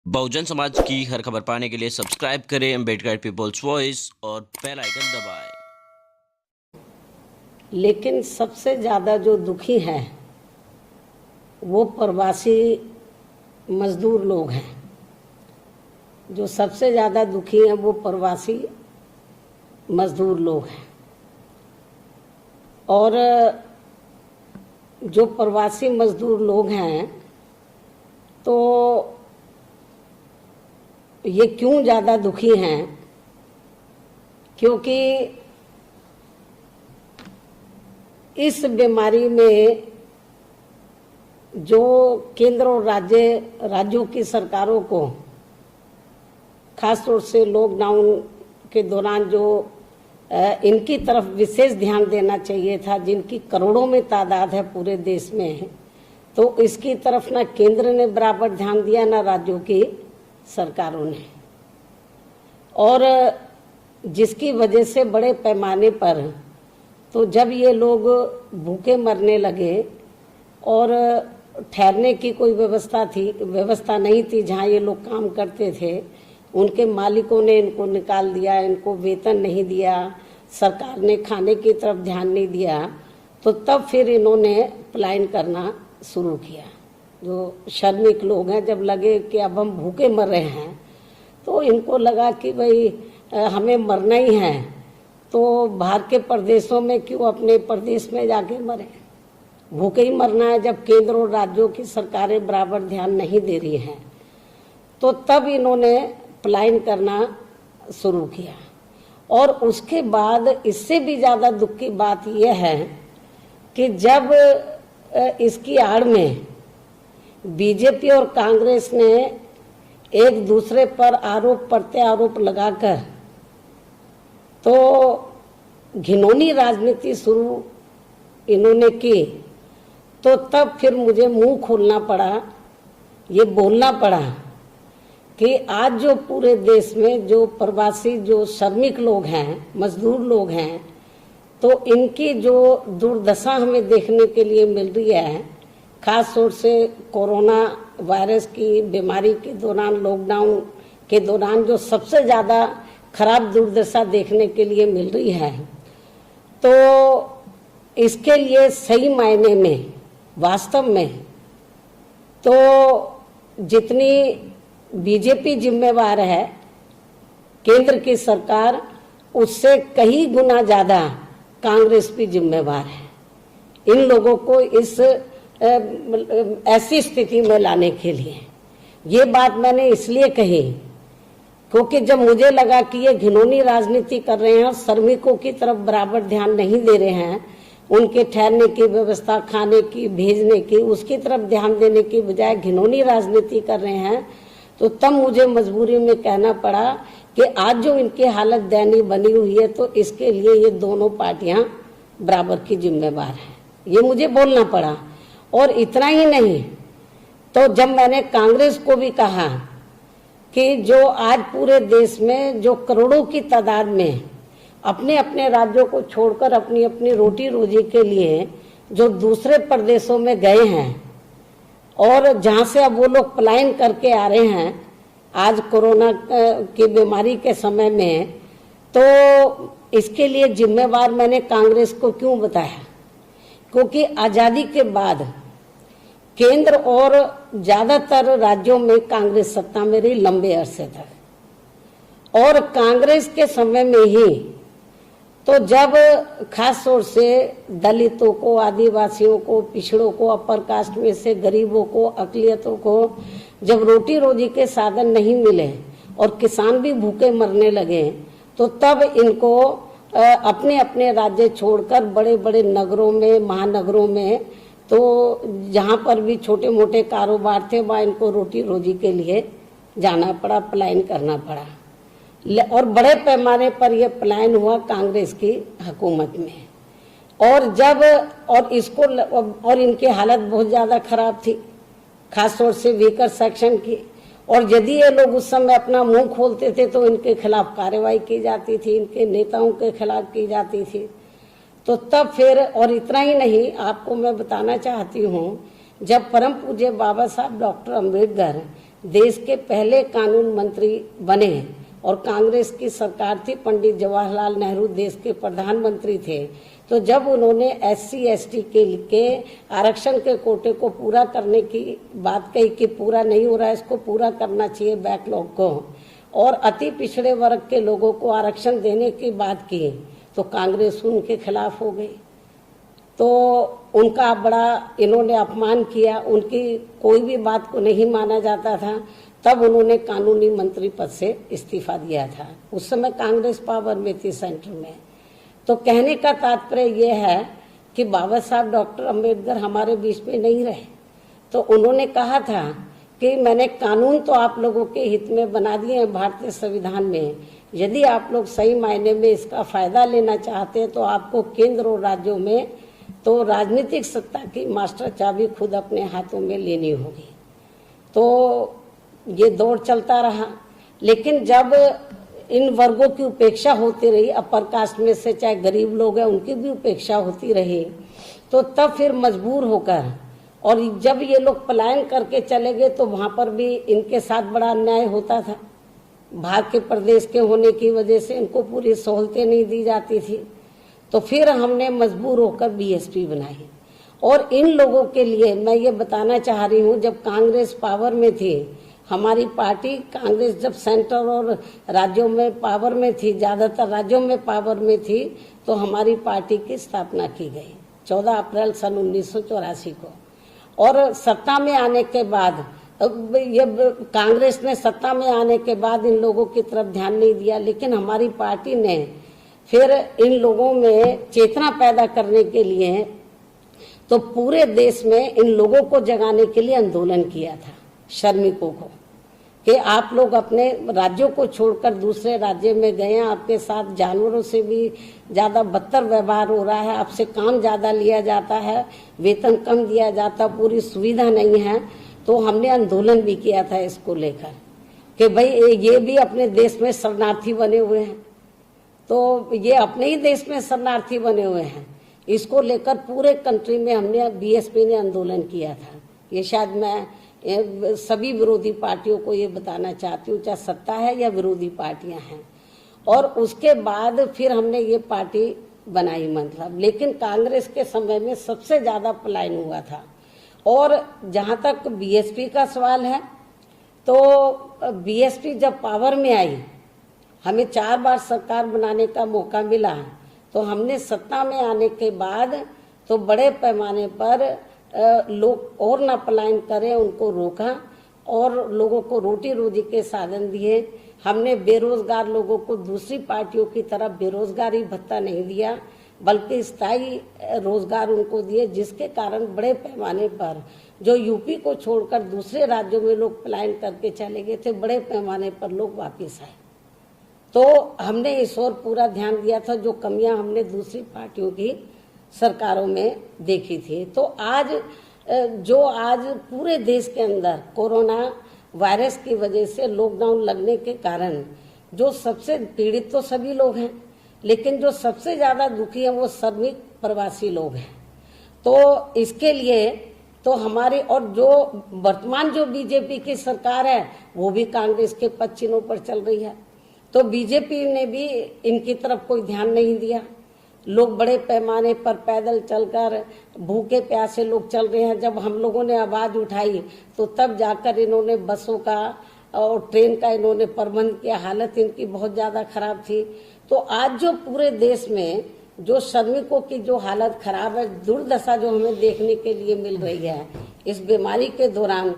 बहुजन समाज की हर खबर पाने के लिए सब्सक्राइब करें अम्बेडकर पीपल्स वॉइस और बेल आइकन दबाएं। लेकिन सबसे ज़्यादा जो दुखी हैं वो प्रवासी मजदूर लोग हैं। जो सबसे ज़्यादा दुखी हैं वो प्रवासी मजदूर लोग हैं। और जो प्रवासी मजदूर लोग हैं तो ये क्यों ज़्यादा दुखी हैं? क्योंकि इस बीमारी में जो केंद्र और राज्यों की सरकारों को खास तौर से लॉकडाउन के दौरान जो इनकी तरफ विशेष ध्यान देना चाहिए था, जिनकी करोड़ों में तादाद है पूरे देश में, तो इसकी तरफ ना केंद्र ने बराबर ध्यान दिया ना राज्यों की सरकारों ने। और जिसकी वजह से बड़े पैमाने पर तो जब ये लोग भूखे मरने लगे और ठहरने की कोई व्यवस्था नहीं थी जहाँ ये लोग काम करते थे, उनके मालिकों ने इनको निकाल दिया, इनको वेतन नहीं दिया, सरकार ने खाने की तरफ ध्यान नहीं दिया, तो तब फिर इन्होंने पलायन करना शुरू किया। जो श्रमिक लोग हैं, जब लगे कि अब हम भूखे मर रहे हैं तो इनको लगा कि भाई हमें मरना ही है, तो बाहर के प्रदेशों में क्यों अपने प्रदेश में जाके मरे, भूखे ही मरना है जब केंद्र और राज्यों की सरकारें बराबर ध्यान नहीं दे रही हैं। तो तब इन्होंने पलायन करना शुरू किया। और उसके बाद इससे भी ज़्यादा दुख की बात यह है कि जब इसकी आड़ में बीजेपी और कांग्रेस ने एक दूसरे पर आरोप प्रत्यारोप लगाकर तो घिनौनी राजनीति शुरू इन्होंने की, तो तब फिर मुझे मुंह खोलना पड़ा, ये बोलना पड़ा कि आज जो पूरे देश में जो प्रवासी जो श्रमिक लोग हैं, मजदूर लोग हैं, तो इनकी जो दुर्दशा हमें देखने के लिए मिल रही है, खास तौर से कोरोना वायरस की बीमारी के दौरान, लॉकडाउन के दौरान जो सबसे ज़्यादा खराब दुर्दशा देखने के लिए मिल रही है, तो इसके लिए सही मायने में वास्तव में तो जितनी बीजेपी जिम्मेवार है, केंद्र की सरकार, उससे कई गुना ज़्यादा कांग्रेस भी जिम्मेवार है इन लोगों को इस ऐसी स्थिति में लाने के लिए। ये बात मैंने इसलिए कही क्योंकि जब मुझे लगा कि ये घिनौनी राजनीति कर रहे हैं, श्रमिकों की तरफ बराबर ध्यान नहीं दे रहे हैं, उनके ठहरने की व्यवस्था, खाने की, भेजने की, उसकी तरफ ध्यान देने की बजाय घिनौनी राजनीति कर रहे हैं, तो तब मुझे मजबूरी में कहना पड़ा कि आज जो इनकी हालत दयनीय बनी हुई है, तो इसके लिए ये दोनों पार्टियां बराबर की जिम्मेवार हैं। ये मुझे बोलना पड़ा। और इतना ही नहीं, तो जब मैंने कांग्रेस को भी कहा कि जो आज पूरे देश में जो करोड़ों की तादाद में अपने अपने राज्यों को छोड़कर अपनी अपनी रोटी रोजी के लिए जो दूसरे प्रदेशों में गए हैं और जहां से अब वो लोग पलायन करके आ रहे हैं आज कोरोना की बीमारी के समय में, तो इसके लिए जिम्मेवार मैंने कांग्रेस को क्यों बताया? क्योंकि आज़ादी के बाद केंद्र और ज़्यादातर राज्यों में कांग्रेस सत्ता में रही लंबे अरसे तक, और कांग्रेस के समय में ही तो जब खास तौर से दलितों को, आदिवासियों को, पिछड़ों को, अपर कास्ट में से गरीबों को, अकलियतों को जब रोटी रोजी के साधन नहीं मिले और किसान भी भूखे मरने लगे, तो तब इनको अपने अपने राज्य छोड़कर बड़े बड़े नगरों में, महानगरों में, तो जहाँ पर भी छोटे मोटे कारोबार थे वहाँ इनको रोटी रोजी के लिए जाना पड़ा, पलायन करना पड़ा। और बड़े पैमाने पर यह पलायन हुआ कांग्रेस की हुकूमत में। और जब और इनकी हालत बहुत ज़्यादा खराब थी, खास तौर से वीकर सेक्शन की, और यदि ये लोग उस समय अपना मुंह खोलते थे तो इनके खिलाफ कार्रवाई की जाती थी, इनके नेताओं के खिलाफ की जाती थी। तो तब फिर, और इतना ही नहीं, आपको मैं बताना चाहती हूँ, जब परम पूज्य बाबा साहब डॉक्टर अम्बेडकर देश के पहले कानून मंत्री बने और कांग्रेस की सरकार थी, पंडित जवाहरलाल नेहरू देश के प्रधानमंत्री थे। तो जब उन्होंने SC ST के आरक्षण के कोटे को पूरा करने की बात कही कि पूरा नहीं हो रहा है, इसको पूरा करना चाहिए बैकलॉग को, और अति पिछड़े वर्ग के लोगों को आरक्षण देने की बात की, तो कांग्रेस उनके खिलाफ हो गई। तो उनका बड़ा इन्होंने अपमान किया, उनकी कोई भी बात को नहीं माना जाता था। तब उन्होंने कानूनी मंत्री पद से इस्तीफा दिया था। उस समय कांग्रेस पावर में थी सेंटर में। तो कहने का तात्पर्य ये है कि बाबा साहब डॉक्टर अंबेडकर हमारे बीच में नहीं रहे। तो उन्होंने कहा था कि मैंने कानून तो आप लोगों के हित में बना दिए हैं भारतीय संविधान में, यदि आप लोग सही मायने में इसका फायदा लेना चाहते हैं तो आपको केंद्र और राज्यों में तो राजनीतिक सत्ता की मास्टर चाबी खुद अपने हाथों में लेनी होगी। तो ये दौर चलता रहा, लेकिन जब इन वर्गों की उपेक्षा होती रही, अपर कास्ट में से चाहे गरीब लोग हैं उनकी भी उपेक्षा होती रही, तो तब फिर मजबूर होकर, और जब ये लोग पलायन करके चले गए तो वहां पर भी इनके साथ बड़ा अन्याय होता था। बाहर के प्रदेश के होने की वजह से इनको पूरी सहूलतें नहीं दी जाती थी। तो फिर हमने मजबूर होकर BSP बनाई। और इन लोगों के लिए मैं ये बताना चाह रही हूँ, जब कांग्रेस पावर में थी, हमारी पार्टी कांग्रेस जब सेंटर और राज्यों में पावर में थी, ज्यादातर राज्यों में पावर में थी, तो हमारी पार्टी की स्थापना की गई 14 अप्रैल सन 1984 को। और सत्ता में आने के बाद ये कांग्रेस ने सत्ता में आने के बाद इन लोगों की तरफ ध्यान नहीं दिया, लेकिन हमारी पार्टी ने फिर इन लोगों में चेतना पैदा करने के लिए तो पूरे देश में इन लोगों को जगाने के लिए आंदोलन किया था, श्रमिकों को, कि आप लोग अपने राज्यों को छोड़कर दूसरे राज्य में गए हैं, आपके साथ जानवरों से भी ज्यादा बदतर व्यवहार हो रहा है, आपसे काम ज्यादा लिया जाता है, वेतन कम दिया जाता, पूरी सुविधा नहीं है। तो हमने आंदोलन भी किया था इसको लेकर कि भाई ये भी अपने देश में शरणार्थी बने हुए हैं, तो ये अपने ही देश में शरणार्थी बने हुए हैं। इसको लेकर पूरे कंट्री में हमने BSP ने आंदोलन किया था। ये शायद मैं सभी विरोधी पार्टियों को ये बताना चाहती हूँ, चाहे सत्ता है या विरोधी पार्टियां हैं। और उसके बाद फिर हमने ये पार्टी बनाई, मतलब। लेकिन कांग्रेस के समय में सबसे ज्यादा पलायन हुआ था। और जहां तक BSP का सवाल है, तो BSP जब पावर में आई, हमें 4 बार सरकार बनाने का मौका मिला, तो हमने सत्ता में आने के बाद तो बड़े पैमाने पर लोग और ना पलायन करें उनको रोका और लोगों को रोटी रोजी के साधन दिए। हमने बेरोजगार लोगों को दूसरी पार्टियों की तरह बेरोजगारी भत्ता नहीं दिया, बल्कि स्थायी रोजगार उनको दिए, जिसके कारण बड़े पैमाने पर जो यूपी को छोड़कर दूसरे राज्यों में लोग पलायन करके चले गए थे, बड़े पैमाने पर लोग वापिस आए। तो हमने इस ओर पूरा ध्यान दिया था, जो कमियां हमने दूसरी पार्टियों की सरकारों में देखी थी। तो आज आज पूरे देश के अंदर कोरोना वायरस की वजह से लॉकडाउन लगने के कारण जो सबसे पीड़ित तो सभी लोग हैं, लेकिन जो सबसे ज्यादा दुखी है वो श्रमिक प्रवासी लोग हैं। तो इसके लिए तो हमारे, और जो वर्तमान जो BJP की सरकार है वो भी कांग्रेस के पद चिन्हों पर चल रही है, तो BJP ने भी इनकी तरफ कोई ध्यान नहीं दिया। लोग बड़े पैमाने पर पैदल चलकर, भूखे प्यासे लोग चल रहे हैं। जब हम लोगों ने आवाज उठाई तो तब जाकर इन्होंने बसों का और ट्रेन का इन्होंने प्रबंध किया। हालत इनकी बहुत ज्यादा खराब थी। तो आज जो पूरे देश में जो श्रमिकों की जो हालत खराब है, दुर्दशा जो हमें देखने के लिए मिल रही है इस बीमारी के दौरान,